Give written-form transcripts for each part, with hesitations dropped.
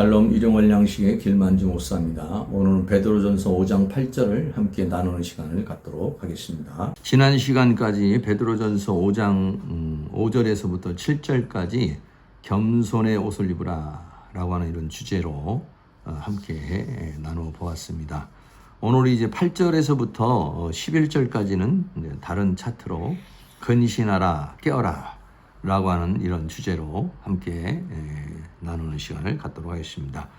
샬롬 일용할 양식의 길만주 목사입니다. 오늘은 베드로전서 5장 8절을 함께 나누는 시간을 갖도록 하겠습니다. 지난 시간까지 베드로전서 5장 5절에서부터 7절까지 겸손의 옷을 입으라 라고 하는 이런 주제로 함께 나누어 보았습니다. 오늘 이제 8절에서부터 11절까지는 다른 차트로 근신하라 깨어라 라고 하는 이런 주제로 함께 나누는 시간을 갖도록 하겠습니다.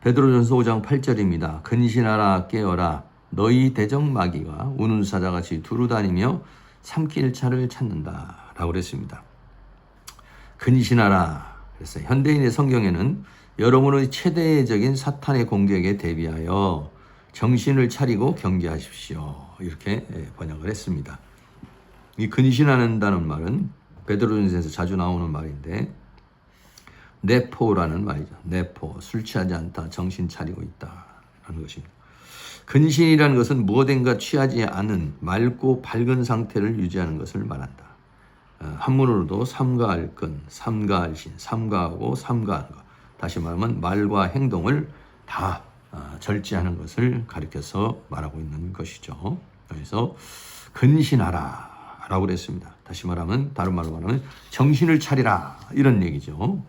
베드로전서 5장 8절입니다. 근신하라 깨어라 너희 대적마귀가 우는 사자같이 두루다니며 삼킬 차를 찾는다 라고 그랬습니다. 근신하라 그래서 현대인의 성경에는 여러분의 최대적인 사탄의 공격에 대비하여 정신을 차리고 경계하십시오 이렇게 번역을 했습니다. 이 근신한다는 말은 베드로전서에서 자주 나오는 말인데 네포라는 말이죠. 네포, 술 취하지 않다, 정신 차리고 있다라는 것입니다. 근신이라는 것은 무엇인가 취하지 않은 맑고 밝은 상태를 유지하는 것을 말한다. 한문으로도 삼가할 근, 삼가할 신, 삼가하고 삼가하는 것. 다시 말하면 말과 행동을 다 절제하는 것을 가리켜서 말하고 있는 것이죠. 그래서 근신하라 라고 그랬습니다. 다시 말하면 다른 말로 말하면 정신을 차리라 이런 얘기죠.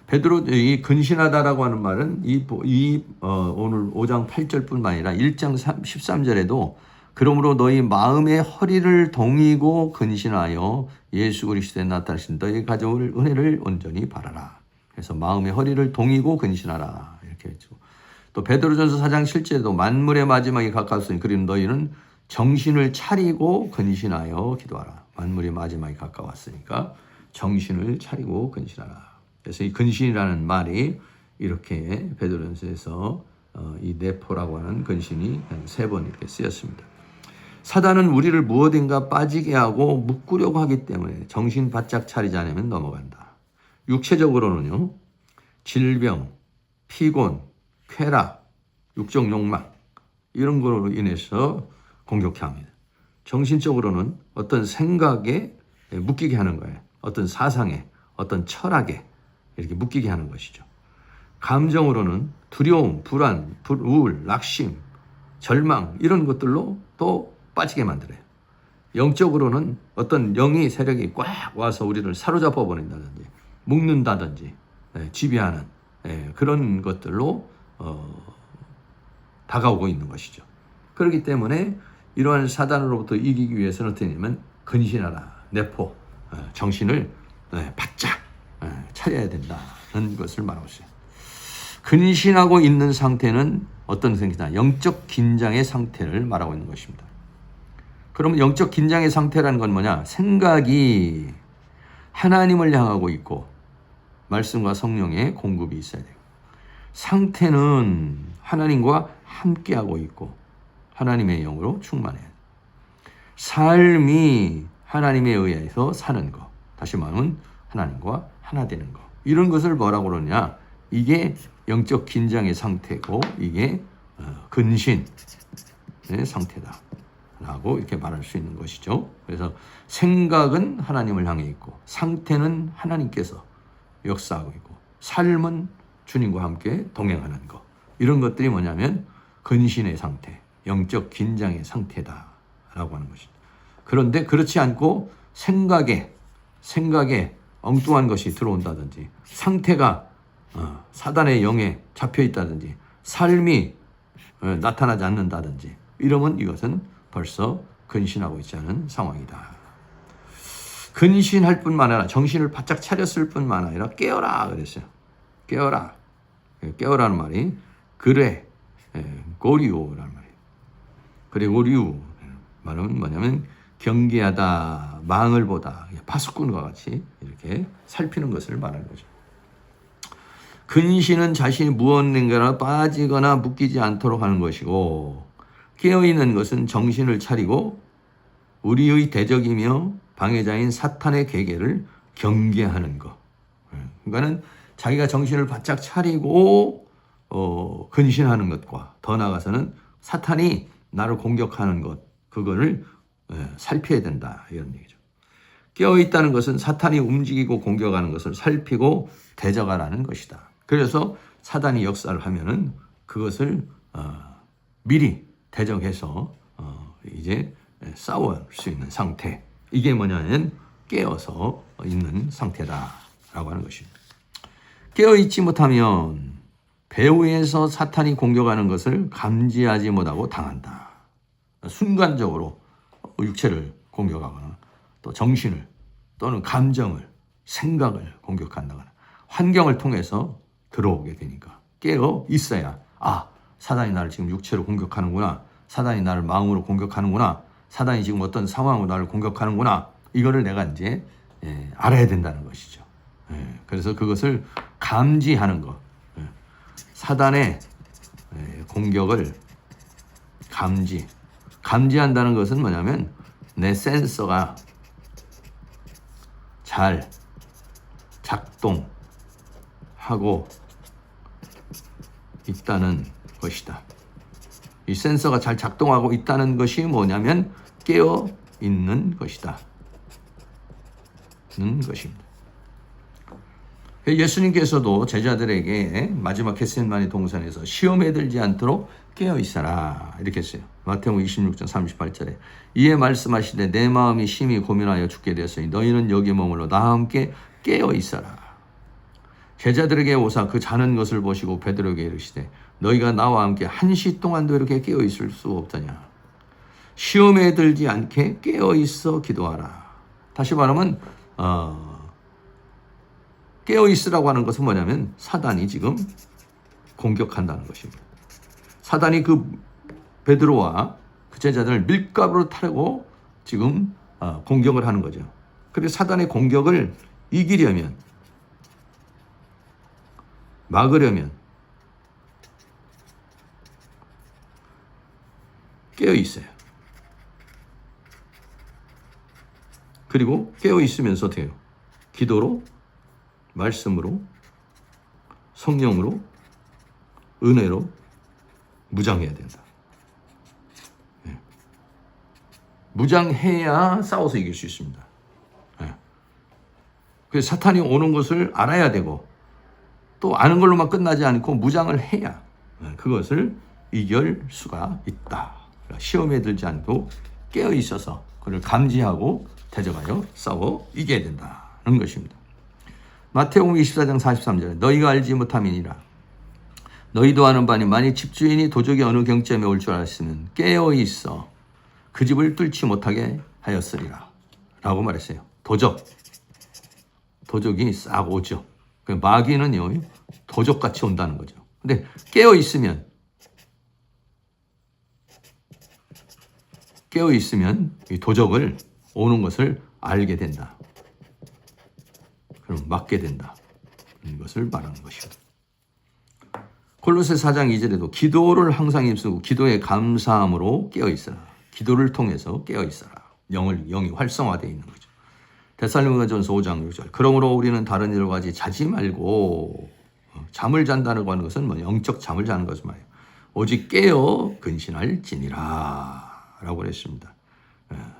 베드로 이 근신하다라고 하는 말은 오늘 5장 8절뿐만 아니라 1장 13절에도 그러므로 너희 마음의 허리를 동이고 근신하여 예수 그리스도에 나타나신 너희 가져올 은혜를 온전히 바라라. 그래서 마음의 허리를 동이고 근신하라 이렇게 했죠. 또 베드로전서 4장 7절에도 만물의 마지막이 가까웠으니 그리고 너희는 정신을 차리고 근신하여 기도하라. 만물의 마지막이 가까웠으니까 정신을 차리고 근신하라. 그래서 이 근신이라는 말이 이렇게 베드로전서에서 이 네포라고 하는 근신이 한 3번 이렇게 쓰였습니다. 사단은 우리를 무엇인가 빠지게 하고 묶으려고 하기 때문에 정신 바짝 차리지 않으면 넘어간다. 육체적으로는요. 질병, 피곤, 쾌락, 육적 욕망 이런 거로 인해서 공격해 합니다. 정신적으로는 어떤 생각에 묶이게 하는 거예요. 어떤 사상에, 어떤 철학에 이렇게 묶이게 하는 것이죠. 감정으로는 두려움, 불안, 우울, 낙심, 절망 이런 것들로 또 빠지게 만들어요. 영적으로는 어떤 영의 세력이 꽉 와서 우리를 사로잡아 버린다든지 묶는다든지 지배하는 그런 것들로 다가오고 있는 것이죠. 그렇기 때문에 이러한 사단으로부터 이기기 위해서는 어떻게 하냐면 근신하라, 내포, 정신을 바짝 차려야 된다는 것을 말하고 있어요. 근신하고 있는 상태는 어떤 상태냐? 영적 긴장의 상태를 말하고 있는 것입니다. 그러면 영적 긴장의 상태라는 건 뭐냐? 생각이 하나님을 향하고 있고 말씀과 성령의 공급이 있어야 돼요. 상태는 하나님과 함께하고 있고 하나님의 영으로 충만해야 돼요. 삶이 하나님에 의해서 사는 것. 다시 말하면 하나님과 하나 되는 것. 이런 것을 뭐라고 그러냐? 이게 영적 긴장의 상태고 이게 근신의 상태다. 라고 이렇게 말할 수 있는 것이죠. 그래서 생각은 하나님을 향해 있고 상태는 하나님께서 역사하고 있고 삶은 주님과 함께 동행하는 것. 이런 것들이 뭐냐면 근신의 상태, 영적 긴장의 상태다라고 하는 것이죠. 그런데 그렇지 않고 생각에 엉뚱한 것이 들어온다든지 상태가 사단의 영에 잡혀 있다든지 삶이 나타나지 않는다든지 이러면 이것은 벌써 근신하고 있지 않은 상황이다. 근신할 뿐만 아니라 정신을 바짝 차렸을 뿐만 아니라 깨어라 그랬어요. 깨어라. 깨어라는 말이 그래 고리오라는 말이에요. 그래 고리오 말은 뭐냐면 경계하다, 망을 보다, 파수꾼과 같이 이렇게 살피는 것을 말하는 거죠. 근신은 자신이 무엇인가나 빠지거나 묶이지 않도록 하는 것이고 깨어있는 것은 정신을 차리고 우리의 대적이며 방해자인 사탄의 계계를 경계하는 것. 그러니까는 자기가 정신을 바짝 차리고 근신하는 것과 더 나아가서는 사탄이 나를 공격하는 것, 그거를 살펴야 된다 이런 얘기죠. 깨어있다는 것은 사탄이 움직이고 공격하는 것을 살피고 대적하라는 것이다. 그래서 사단이 역사를 하면은 그것을 미리 대적해서 이제 싸울 수 있는 상태. 이게 뭐냐면 깨어서 있는 상태다라고 하는 것입니다. 깨어있지 못하면 배후에서 사탄이 공격하는 것을 감지하지 못하고 당한다. 순간적으로 육체를 공격하거나 또 정신을 또는 감정을, 생각을 공격한다거나 환경을 통해서 들어오게 되니까 깨어 있어야 사단이 나를 지금 육체로 공격하는구나. 사단이 나를 마음으로 공격하는구나. 사단이 지금 어떤 상황으로 나를 공격하는구나. 이거를 내가 이제 알아야 된다는 것이죠. 그래서 그것을 감지하는 것. 사단의 공격을 감지한다는 것은 뭐냐면 내 센서가 잘 작동하고 있다는 것이다. 이 센서가 잘 작동하고 있다는 것이 뭐냐면 깨어 있는 것이다. 는 것입니다. 예수님께서도 제자들에게 마지막 겟세마네 동산에서 시험에 들지 않도록 깨어 있어라 이렇게 했어요. 마태복음 26장 38절에 이에 말씀하시되 내 마음이 심히 고민하여 죽게 되었으니 너희는 여기 머물러 나와 함께 깨어 있어라. 제자들에게 오사 그 자는 것을 보시고 베드로에게 이르시되 너희가 나와 함께 한시 동안도 이렇게 깨어 있을 수 없더냐. 시험에 들지 않게 깨어 있어 기도하라. 다시 말하면 깨어 있으라고 하는 것은 뭐냐면 사단이 지금 공격한다는 것입니다. 사단이 그 베드로와 그 제자들을 밀가루로 타려고 지금 공격을 하는 거죠. 그래서 사단의 공격을 이기려면 막으려면 깨어 있어요. 그리고 깨어 있으면서 돼요. 기도로, 말씀으로, 성령으로, 은혜로 무장해야 된다. 무장해야 싸워서 이길 수 있습니다. 그래서 사탄이 오는 것을 알아야 되고 또 아는 걸로만 끝나지 않고 무장을 해야 그것을 이길 수가 있다. 시험에 들지 않고 깨어 있어서 그를 감지하고 대적하여 싸워 이겨야 된다는 것입니다. 마태복음 24장 43절에 너희가 알지 못함이니라. 너희도 아는 바니 만일 집주인이 도적이 어느 경점에 올 줄 알았으면 깨어 있어 그 집을 뚫지 못하게 하였으리라 라고 말했어요. 도적이 싹 오죠. 마귀는요 도적같이 온다는 거죠. 근데 깨어 있으면 이 도적을 오는 것을 알게 된다. 그럼 막게 된다. 이것을 말하는 것입니다. 골로새 4장 2절에도 기도를 항상 힘쓰고 기도에 감사함으로 깨어 있어라. 기도를 통해서 깨어 있어라. 영이 활성화되어 있는 거죠. 데살로니가전서 5장 6절. 그러므로 우리는 다른 일과 같이 자지 말고 잠을 잔다고 하는 것은 뭐 영적 잠을 자는 것을 말이에요. 오직 깨어 근신할지니라 라고 그랬습니다.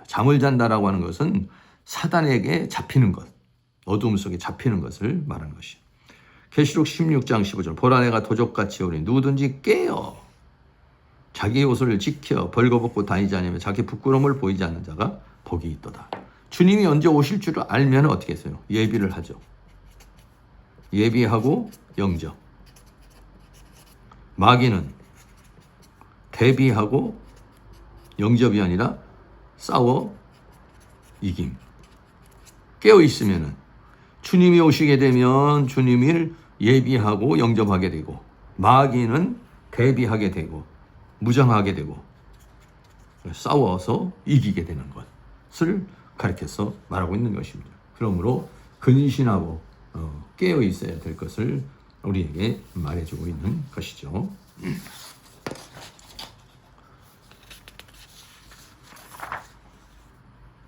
잠을 잔다라고 하는 것은 사단에게 잡히는 것, 어둠 속에 잡히는 것을 말하는 것이에요. 계시록 16장 15절. 보라 내가 도적같이 오니 누구든지 깨어 자기 옷을 지켜 벌거벗고 다니지 않으면 자기 부끄러움을 보이지 않는 자가 복이 있도다. 주님이 언제 오실 줄을 알면 어떻게 했어요? 예비를 하죠. 예비하고 영접. 마귀는 대비하고 영접이 아니라 싸워 이김. 깨어 있으면은 주님이 오시게 되면 주님을 예비하고 영접하게 되고 마귀는 대비하게 되고 무장하게 되고 싸워서 이기게 되는 것을 가르쳐서 말하고 있는 것입니다. 그러므로 근신하고 깨어 있어야 될 것을 우리에게 말해주고 있는 것이죠.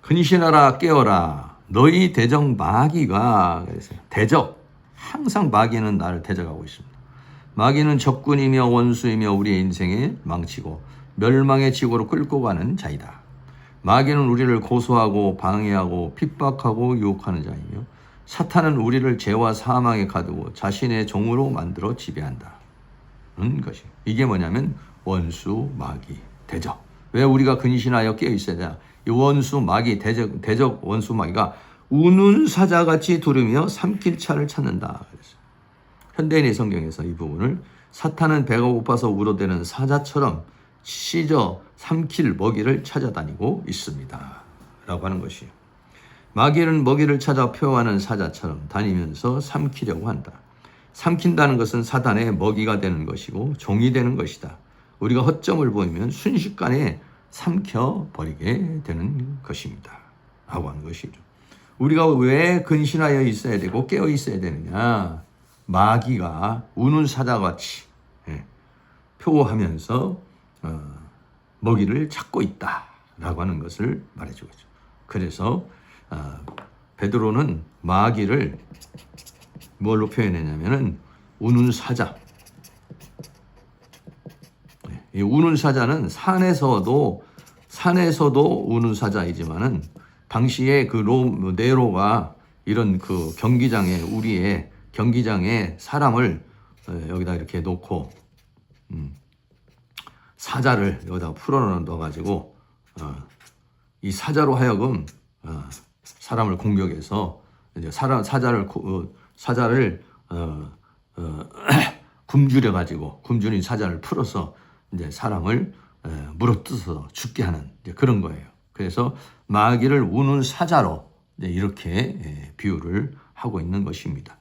근신하라 깨어라 너희 대적 마귀가 그랬어요. 대적 항상 마귀는 나를 대적하고 있습니다. 마귀는 적군이며 원수이며 우리의 인생에 망치고 멸망의 지고로 끌고 가는 자이다. 마귀는 우리를 고소하고 방해하고 핍박하고 유혹하는 자이며 사탄은 우리를 죄와 사망에 가두고 자신의 종으로 만들어 지배한다는 것이. 이게 뭐냐면 원수, 마귀, 대적. 왜 우리가 근신하여 깨어 있어야 되냐? 이 원수, 마귀, 대적 원수, 마귀가 우는 사자같이 두르며 삼킬 차를 찾는다. 그래서 현대인의 성경에서 이 부분을 사탄은 배가 고파서 울어대는 사자처럼 찢어 삼킬 먹이를 찾아다니고 있습니다. 라고 하는 것이에요. 마귀는 먹이를 찾아 표하는 사자처럼 다니면서 삼키려고 한다. 삼킨다는 것은 사단의 먹이가 되는 것이고 종이 되는 것이다. 우리가 허점을 보이면 순식간에 삼켜버리게 되는 것입니다. 라고 하는 것이죠. 우리가 왜 근신하여 있어야 되고 깨어 있어야 되느냐. 마귀가 우는 사자같이 표하면서 먹이를 찾고 있다라고 하는 것을 말해주고 있죠. 그래서 베드로는 마귀를 뭘로 표현했냐면은 우는 사자. 이 우는 사자는 산에서도 우는 사자이지만은 당시에 그 네로가 이런 그 경기장에 사람을 여기다 이렇게 놓고 사자를 여기다 풀어넣어가지고 이 사자로 하여금 사람을 공격해서 이제 사자를 굶주린 사자를 풀어서 이제 사람을 물어뜯어서 죽게 하는 이제 그런 거예요. 그래서 마귀를 우는 사자로 이렇게 비유를 하고 있는 것입니다.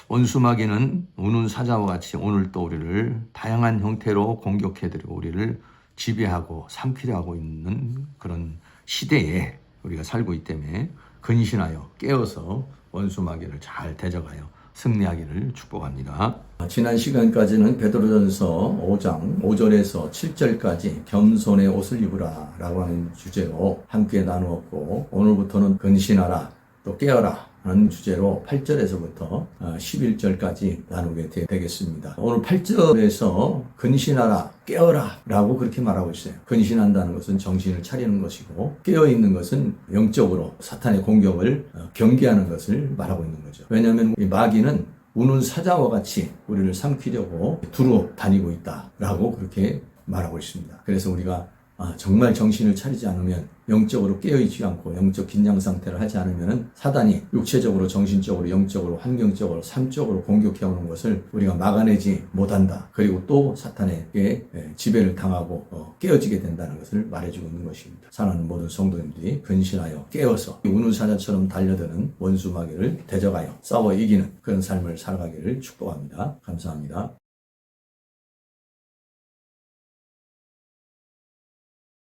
원수 마귀는 우는 사자와 같이 오늘 또 우리를 다양한 형태로 공격해드리고 우리를 지배하고 삼키려 하고 있는 그런 시대에 우리가 살고 있기 때문에 근신하여 깨어서 원수 마귀를 잘 대적하여 승리하기를 축복합니다. 지난 시간까지는 베드로전서 5장 5절에서 7절까지 겸손의 옷을 입으라 라고 하는 주제로 함께 나누었고, 오늘부터는 근신하라 또 깨어라 하는 주제로 8절에서부터 11절까지 나누게 되겠습니다. 오늘 8절에서 근신하라, 깨어라 라고 그렇게 말하고 있어요. 근신한다는 것은 정신을 차리는 것이고, 깨어있는 것은 영적으로 사탄의 공격을 경계하는 것을 말하고 있는 거죠. 왜냐하면 이 마귀는 우는 사자와 같이 우리를 삼키려고 두루 다니고 있다라고 그렇게 말하고 있습니다. 그래서 우리가 정말 정신을 차리지 않으면, 영적으로 깨어있지 않고 영적 긴장 상태를 하지 않으면 사단이 육체적으로, 정신적으로, 영적으로, 환경적으로, 삶적으로 공격해오는 것을 우리가 막아내지 못한다. 그리고 또 사탄에게 지배를 당하고 깨어지게 된다는 것을 말해주고 있는 것입니다. 사랑하는 모든 성도님들이 근신하여 깨어서 우는 사자처럼 달려드는 원수 마귀를 대적하여 싸워 이기는 그런 삶을 살아가기를 축복합니다. 감사합니다.